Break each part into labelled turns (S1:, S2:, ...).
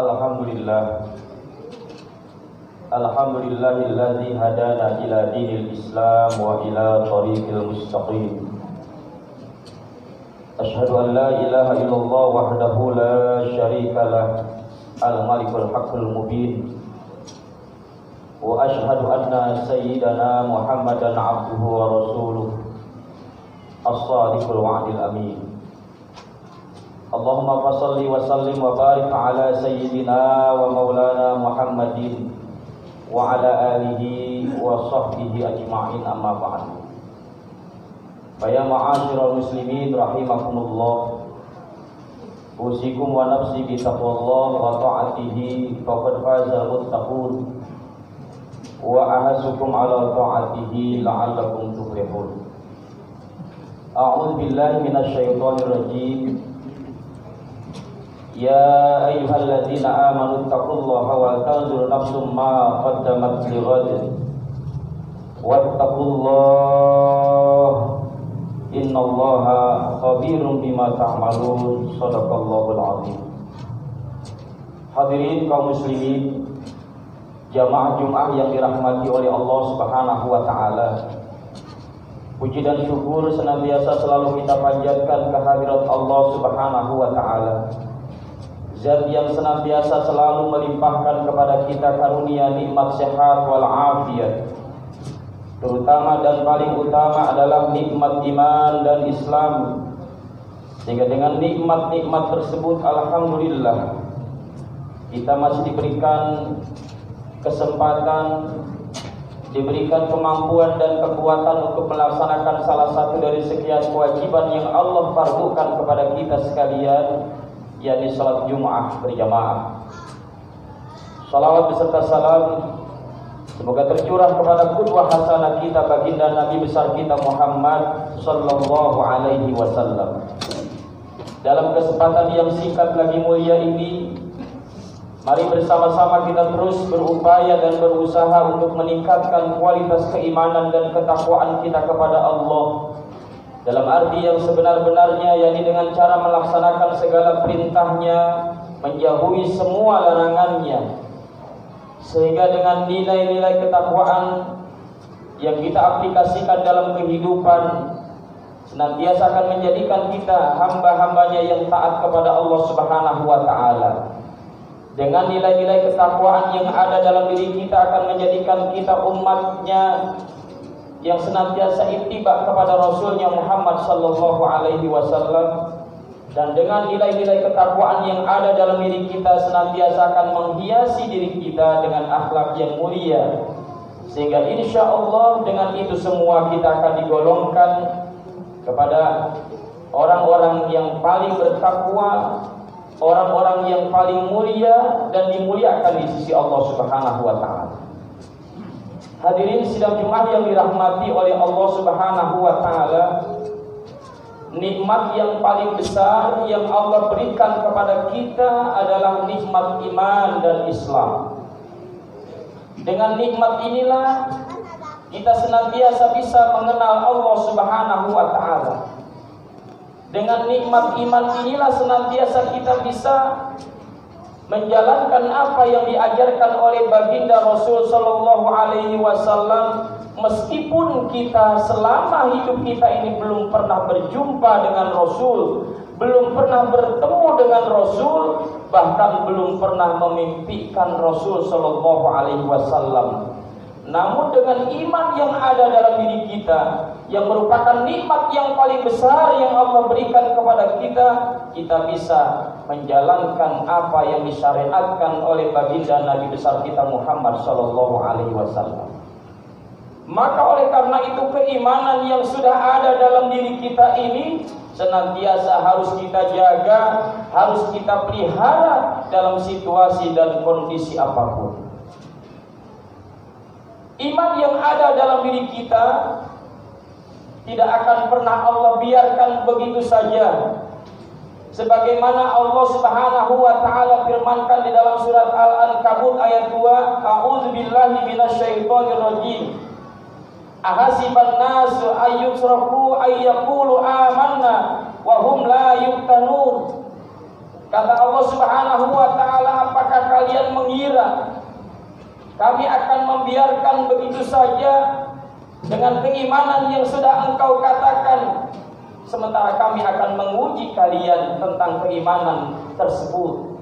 S1: Alhamdulillah. Alhamdulillahilladzi hadana ila dinil Islam wa ila thariqil mustaqim. Asyhadu an la ilaha illallah wahdahu la syarika lah, al-malikul haqqul mubin. Wa asyhadu anna sayyidana Muhammadan abduhu wa rasuluh, as-sadiqul wa'dil amin. Allahumma salli wa sallim wa barik ala sayyidina wa maulana Muhammadin wa ala alihi wa sahbihi ajma'in, amma ba'du. Faya ma'asyiral muslimin rahimakumullah, usikum wa nafsi bi taqwallah wa ta'atihi faqad fazal muttaqun, wa ahasukum ala ta'atihi la'allakum tuflihun. A'udzu billahi minasy syaithanir rajim. Ya ayyuhalladzina amanu taqullaha wa tanzur nafsum ma qaddamat lighad wattaqullaha innallaha khabirun bima ta'malun. Shadaqallahul azim. Hadirin kaum muslimin, jamaah Jumat yang dirahmati oleh Allah Subhanahu wa taala. Puji dan syukur senantiasa selalu kita panjatkan kehadirat Allah Subhanahu wa taala, Zat yang senantiasa selalu melimpahkan kepada kita karunia nikmat sehat wal afiat. Terutama dan paling utama adalah nikmat iman dan Islam. Sehingga dengan nikmat-nikmat tersebut, alhamdulillah, kita masih diberikan kesempatan, diberikan kemampuan dan kekuatan untuk melaksanakan salah satu dari sekian kewajiban yang Allah fardukan kepada kita sekalian, yakni salat Jumat berjamaah. Salawat beserta salam semoga tercurah kepada qudwah hasanah kita, baginda Nabi besar kita Muhammad sallallahu alaihi wasallam. Dalam kesempatan yang singkat lagi mulia ini, mari bersama-sama kita terus berupaya dan berusaha untuk meningkatkan kualitas keimanan dan ketakwaan kita kepada Allah dalam arti yang sebenar-benarnya, yakni dengan cara melaksanakan segala perintahnya, menjauhi semua larangannya, sehingga dengan nilai-nilai ketakwaan yang kita aplikasikan dalam kehidupan senantiasa akan menjadikan kita hamba-hambanya yang taat kepada Allah Subhanahu wa ta'ala. Dengan nilai-nilai ketakwaan yang ada dalam diri kita akan menjadikan kita umatnya yang senantiasa ittiba kepada Rasulnya Muhammad sallallahu alaihi wasallam. Dan dengan nilai-nilai ketakwaan yang ada dalam diri kita senantiasa akan menghiasi diri kita dengan akhlak yang mulia, sehingga insya Allah dengan itu semua kita akan digolongkan kepada orang-orang yang paling bertakwa, orang-orang yang paling mulia dan dimuliakan di sisi Allah Subhanahu wa ta'ala. Hadirin sidang Jumat yang dirahmati oleh Allah Subhanahu wa ta'ala, nikmat yang paling besar yang Allah berikan kepada kita adalah nikmat iman dan Islam. Dengan nikmat inilah kita senantiasa bisa mengenal Allah Subhanahu wa ta'ala. Dengan nikmat iman inilah senantiasa kita bisa menjalankan apa yang diajarkan oleh baginda Rasul sallallahu alaihi wasallam, meskipun kita selama hidup kita ini belum pernah berjumpa dengan Rasul, belum pernah bertemu dengan Rasul, bahkan belum pernah memimpikan Rasul sallallahu alaihi wasallam. Namun dengan iman yang ada dalam diri kita, yang merupakan nikmat yang paling besar yang Allah berikan kepada kita, kita bisa menjalankan apa yang disyariatkan oleh baginda Nabi besar kita Muhammad sallallahu alaihi wasallam. Maka oleh karena itu keimanan yang sudah ada dalam diri kita ini senantiasa harus kita jaga, harus kita pelihara dalam situasi dan kondisi apapun. Iman yang ada dalam diri kita tidak akan pernah Allah biarkan begitu saja. Sebagaimana Allah Subhanahu wa ta'ala firmankan di dalam surat Al-Ankabut ayat 2, A'udzubillahi minasyaitonir rajim. Ahasiban nasu ayyusraku ayyaqulu amanna wa hum la yuftanun. Kata Allah Subhanahu wa ta'ala, apakah kalian mengira kami akan membiarkan begitu saja dengan keimanan yang sudah engkau katakan, sementara kami akan menguji kalian tentang keimanan tersebut.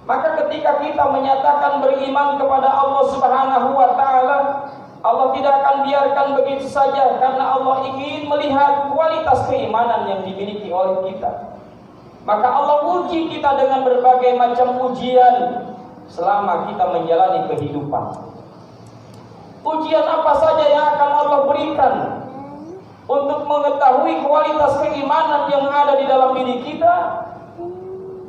S1: Maka ketika kita menyatakan beriman kepada Allah Subhanahu wa ta'ala, Allah tidak akan biarkan begitu saja, karena Allah ingin melihat kualitas keimanan yang dimiliki oleh kita. Maka Allah uji kita dengan berbagai macam ujian selama kita menjalani kehidupan. Ujian apa saja yang akan Allah berikan untuk mengetahui kualitas keimanan yang ada di dalam diri kita?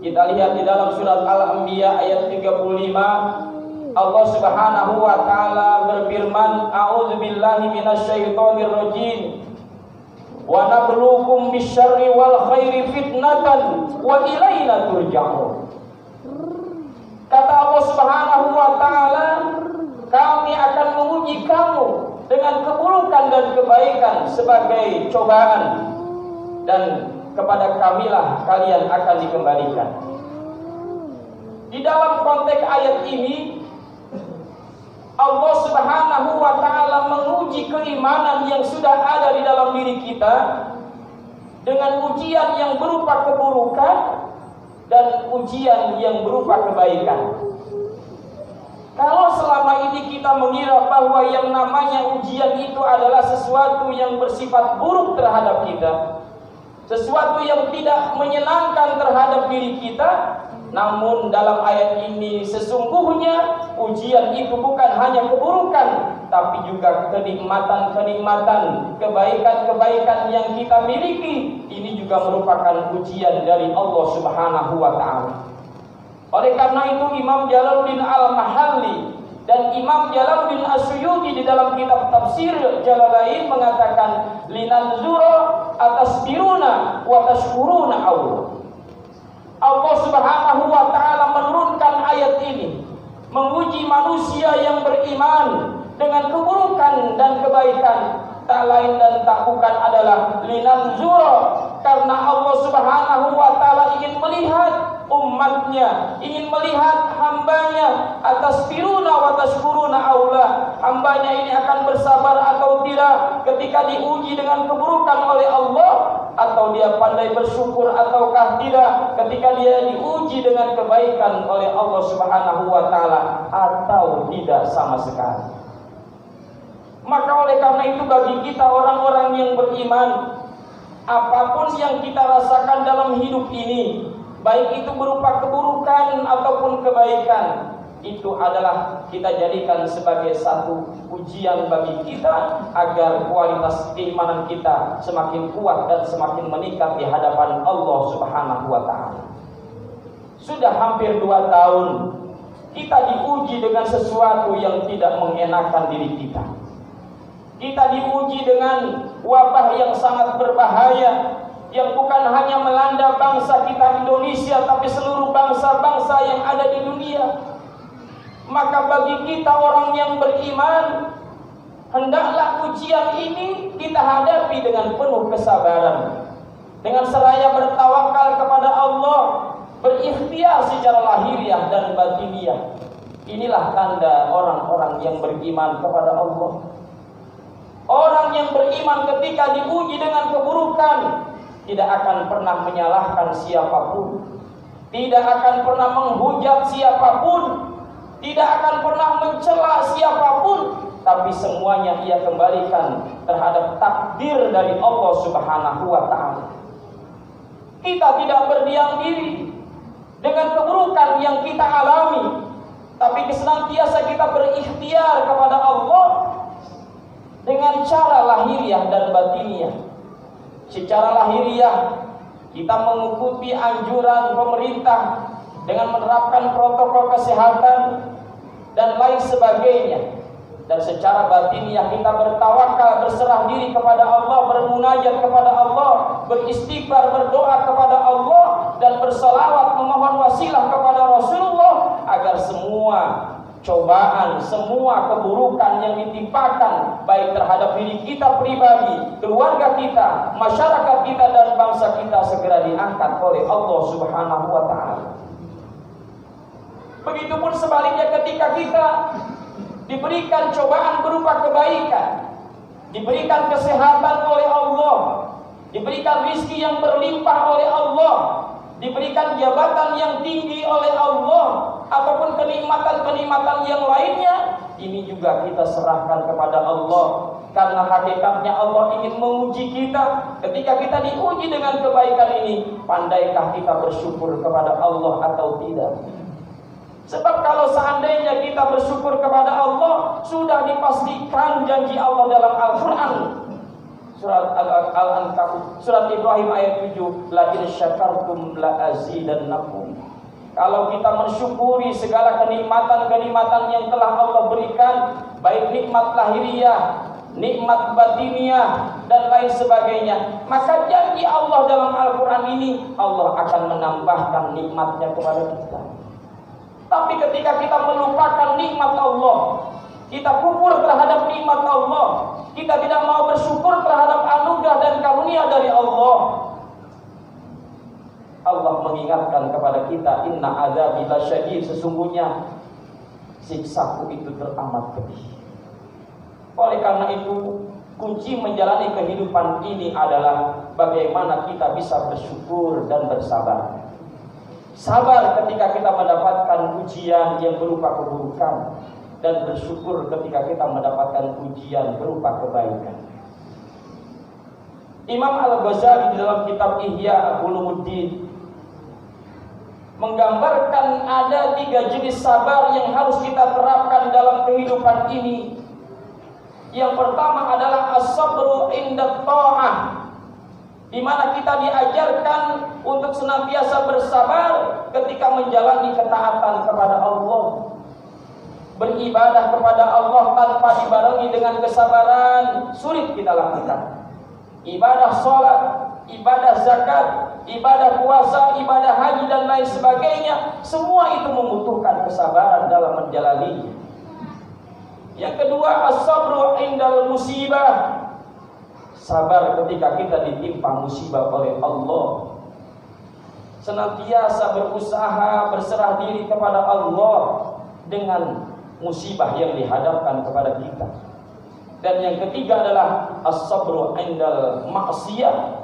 S1: Kita lihat di dalam surat Al-Anbiya ayat 35, Allah Subhanahu wa ta'ala berfirman, a'udzubillahi minasyaitonir rajim, wa nabluukum bisyarri wal khairi fitnatan wa ilaina turja'un. Kata Allah Subhanahu wa ta'ala, kami akan menguji kamu dengan keburukan dan kebaikan sebagai cobaan, dan kepada kamilah kalian akan dikembalikan. Di dalam konteks ayat ini, Allah Subhanahu wa ta'ala menguji keimanan yang sudah ada di dalam diri kita dengan ujian yang berupa keburukan dan ujian yang berupa kebaikan. Kalau selama ini kita mengira bahwa yang namanya ujian itu adalah sesuatu yang bersifat buruk terhadap kita, sesuatu yang tidak menyenangkan terhadap diri kita, namun dalam ayat ini sesungguhnya ujian itu bukan hanya keburukan, tapi juga kenikmatan-kenikmatan, kebaikan-kebaikan yang kita miliki. Ini juga merupakan ujian dari Allah Subhanahu wa ta'ala. Oleh karena itu Imam Jalaluddin Al-Mahalli dan Imam Jalaluddin As-Suyuti di dalam kitab tafsir Jalalain mengatakan, linanzura atasbiruna wa tashkuruna Allah. Allah Subhanahu wa ta'ala menurunkan ayat ini menguji manusia yang beriman dengan keburukan dan kebaikan, tak lain dan tak bukan adalah linanzura, karena Allah Subhanahu wa ta'ala ingin melihat umatnya, ingin melihat hambanya, atas firuna wa tashkuruna Allah, hambanya ini akan bersabar atau tidak ketika diuji dengan keburukan oleh Allah, atau dia pandai bersyukur ataukah tidak ketika dia diuji dengan kebaikan oleh Allah Subhanahu wa ta'ala, atau tidak sama sekali. Maka oleh karena itu bagi kita orang-orang yang beriman, apapun yang kita rasakan dalam hidup ini, baik itu berupa keburukan ataupun kebaikan, itu adalah kita jadikan sebagai satu ujian bagi kita agar kualitas keimanan kita semakin kuat dan semakin meningkat di hadapan Allah Subhanahu wa ta'ala. Sudah hampir 2 tahun kita diuji dengan sesuatu yang tidak mengenakan diri kita. Kita diuji dengan wabah yang sangat berbahaya, yang bukan hanya melanda bangsa kita Indonesia, tapi seluruh bangsa-bangsa yang ada di dunia. Maka bagi kita orang yang beriman, hendaklah ujian ini kita hadapi dengan penuh kesabaran, dengan seraya bertawakal kepada Allah, berikhtiar secara lahiriah dan batiniah. Inilah tanda orang-orang yang beriman kepada Allah. Orang yang beriman ketika diuji dengan keburukan tidak akan pernah menyalahkan siapapun, tidak akan pernah menghujat siapapun, tidak akan pernah mencela siapapun, tapi semuanya ia kembalikan terhadap takdir dari Allah Subhanahu wa ta'ala. Kita tidak berdiam diri dengan keburukan yang kita alami, tapi senantiasa kita berikhtiar kepada Allah dengan cara lahiriah dan batiniah. Secara lahiriah kita mengikuti anjuran pemerintah dengan menerapkan protokol kesehatan dan lain sebagainya. Dan secara batiniah kita bertawakal, berserah diri kepada Allah, bermunajat kepada Allah, beristighfar, berdoa kepada Allah, dan bersalawat memohon wasilah kepada Rasulullah agar semua cobaan, semua keburukan yang ditimpakan baik terhadap diri kita pribadi, keluarga kita, masyarakat kita dan bangsa kita segera diangkat oleh Allah Subhanahu wa taala. Begitupun sebaliknya ketika kita diberikan cobaan berupa kebaikan, diberikan kesehatan oleh Allah, diberikan rizki yang berlimpah oleh Allah, diberikan jabatan yang tinggi oleh Allah, ataupun kenikmatan-kenikmatan yang lainnya, ini juga kita serahkan kepada Allah. Karena hakikatnya Allah ingin menguji kita. Ketika kita diuji dengan kebaikan ini, pandaikah kita bersyukur kepada Allah atau tidak? Sebab kalau seandainya kita bersyukur kepada Allah, sudah dipastikan janji Allah dalam Al-Quran. Surat Al-Ankabut, surat Ibrahim ayat 7, la in syakartum la azidannakum. Kalau kita mensyukuri segala kenikmatan-kenikmatan yang telah Allah berikan, baik nikmat lahiriah, nikmat batiniah dan lain sebagainya, maka janji Allah dalam Al-Quran ini, Allah akan menambahkan nikmatnya kepada kita. Tapi ketika kita melupakan nikmat Allah, kita kufur terhadap nikmat Allah, kita tidak mau bersyukur terhadap anugerah dan karunia dari Allah, Allah mengingatkan kepada kita, inna adzabi lasyadid, sesungguhnya siksaku itu teramat pedih. Oleh karena itu, kunci menjalani kehidupan ini adalah bagaimana kita bisa bersyukur dan bersabar. Sabar ketika kita mendapatkan ujian yang berupa keburukan, dan bersyukur ketika kita mendapatkan ujian berupa kebaikan. Imam Al-Ghazali di dalam kitab Ihya Ulumuddin menggambarkan ada 3 jenis sabar yang harus kita terapkan dalam kehidupan ini. Yang pertama adalah as-sabru inda ta'ah, di mana kita diajarkan untuk senantiasa bersabar ketika menjalani ketaatan kepada Allah. Beribadah kepada Allah tanpa dibarengi dengan kesabaran sulit kita lakukan. Ibadah sholat, ibadah zakat, ibadah puasa, ibadah haji dan lain sebagainya, semua itu membutuhkan kesabaran dalam menjalaninya. Yang kedua, as-sabru indal musibah, sabar ketika kita ditimpa musibah oleh Allah. Senantiasa berusaha berserah diri kepada Allah dengan musibah yang dihadapkan kepada kita. Dan yang ketiga adalah as-sabru indal maksiyah,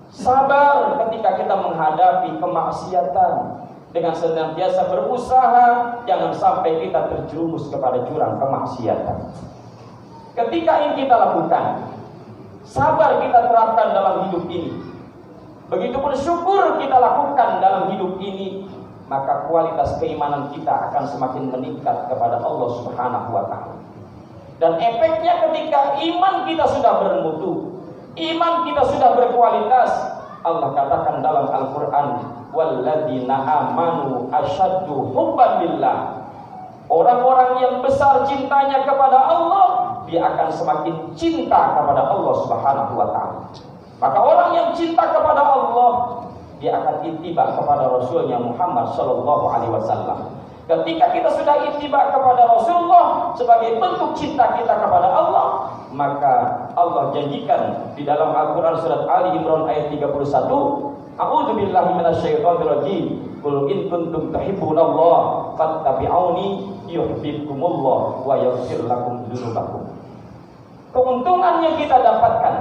S1: sabar ketika kita menghadapi kemaksiatan dengan senantiasa berusaha jangan sampai kita terjerumus kepada jurang kemaksiatan. Ketika ini kita lakukan, sabar kita terapkan dalam hidup ini, begitupun syukur kita lakukan dalam hidup ini, maka kualitas keimanan kita akan semakin meningkat kepada Allah Subhanahu wa taala. Dan efeknya ketika iman kita sudah bermutu, iman kita sudah berkualitas, Allah katakan dalam Al-Quran, walladzina amanu asyaddu hubban lillah. Orang-orang yang besar cintanya kepada Allah, dia akan semakin cinta kepada Allah Subhanahu wa taala. Maka orang yang cinta kepada Allah, dia akan ittiba kepada Rasulnya Muhammad sallallahu alaihi wasallam. Ketika kita sudah ittiba kepada Rasulullah sebagai bentuk cinta kita kepada Allah, maka Allah janjikan di dalam Al-Quran surat Ali Imran ayat 31, a'udzubillahi minasyaitonir rajim, qul in kuntum tuhibbunallaha fattabi'uni yuhibbukumullah wa yaghfir lakum dzunubakum. Keuntungan yang kita dapatkan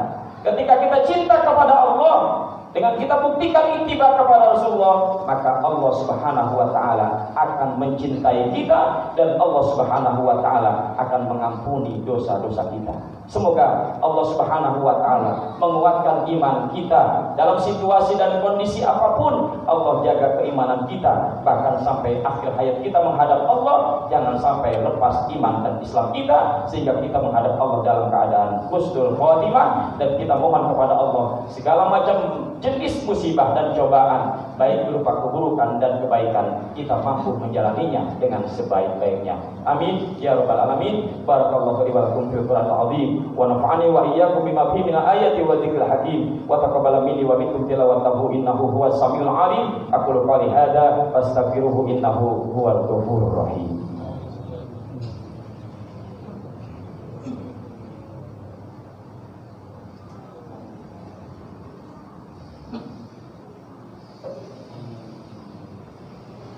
S1: ketika kita cinta kepada Allah, dengan kita buktikan ittiba kepada Rasulullah, maka Allah Subhanahu wa taala akan mencintai kita dan Allah Subhanahu wa taala akan mengampuni dosa-dosa kita. Semoga Allah Subhanahu wa taala menguatkan iman kita dalam situasi dan kondisi apapun. Allah jaga keimanan kita bahkan sampai akhir hayat kita menghadap Allah. Jangan sampai lepas iman dan Islam kita sehingga kita menghadap Allah dalam keadaan husnul khotimah, dan kita mohon kepada Allah segala macam jenis musibah dan cobaan, baik berupa keburukan dan kebaikan, kita mampu menjalaninya dengan sebaik-baiknya. Amin ya rabbal alamin. Barakallahu li wa lakum fil Qur'anil azim, wa nafa'ani wa iyyakum bima fihi min ayati wa dzikril hakim, wa taqabbal minni wa minkum tilawatahu innahu huwas samiul alim. Aqulu qali hadza fastaghfiruhu innahu huwal ghafurur rahim.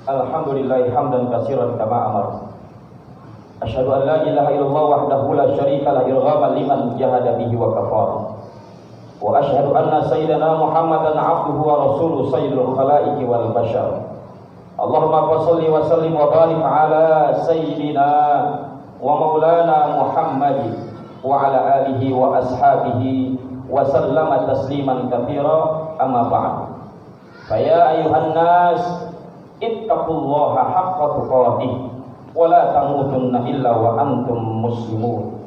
S1: Alhamdulillah hamdan katsiran kama amar. Asyhadu an la ilaha illallah wahdahu la syarika lah irghaman liman jahada bihi wa kafar. Wa asyhadu anna sayyidana Muhammadan abduhu wa rasuluhu sayyidul khalaiqi wal bashar. Allahumma shalli wa sallim wa barik ala sayyidina wa maulana Muhammad wa ala alihi wa ashabihi wa sallama tasliman katsira, amma ba'd. Fa ya ayyuhan nas ittaqullaha haqqa tuqatih wa la tamutunna illa wa antum muslimun.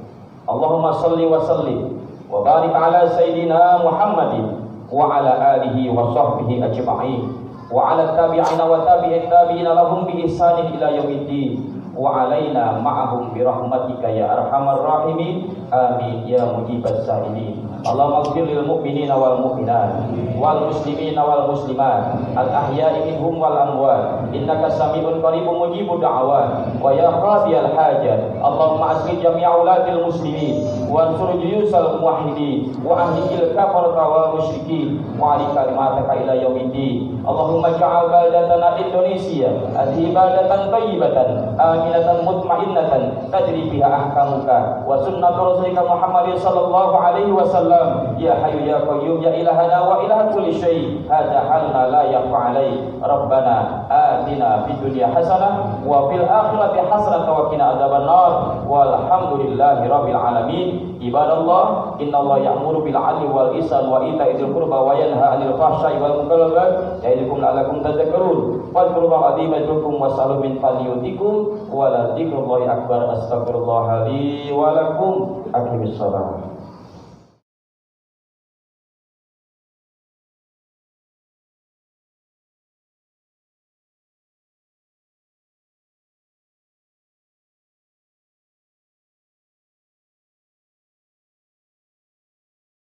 S1: Allahumma shalli wa sallim wa barik ala sayyidina Muhammadin wa ala alihi wa sahbihi ajma'in wa ala tabi'ina wa tabi'it tabi'ina lahum bi ihsanin ila yaumiddin wa alaina ma'ahum bi rahmatika ya arhamar rahimin. Amin ya mujibas sa'ilin. Allahumma ighfir lil mu'minina wal mu'minat wal muslimina wal muslimat al ahya'i minhum wal amwat innaka sami'un qaribun mujibud da'awat wa ya qadiyal hajat. Allahumma asli jami'a ulatil muslimin wa ansur juyusal muwahhidin wa ahlil kafarata wal musyrikin wa ali kalimataka ila yaumiddin. Allahumma ja'al baldatana Indonesia adhibadatan thayyibatan aminatan mutmainnatan tajri biha ahkamuka wa sunnatu rasulika Muhammadin sallallahu alaihi wasallam. Ya hayyu ya qayyum ya ilahana wa ilaha kulli syai' hadza halna la yakhfa alaik. Rabbana atina fid dunya hasanah wa fil akhirati hasanah wa qina adzabannar. Walhamdulillahi rabbil alamin. Ibadallah, innallaha ya'muru bil 'adli wal ihsan wa ita'i dzil qurba wa yanha 'anil fahsya'i wal munkari wal baghi ya'idukum la'allakum tadhakkarun. Fadhkurullaha 'azimatukum was'alu min fadliyutikum wa la dzikrullahi akbar. Astaghfirullah li wa lakum. Aqimis shalah.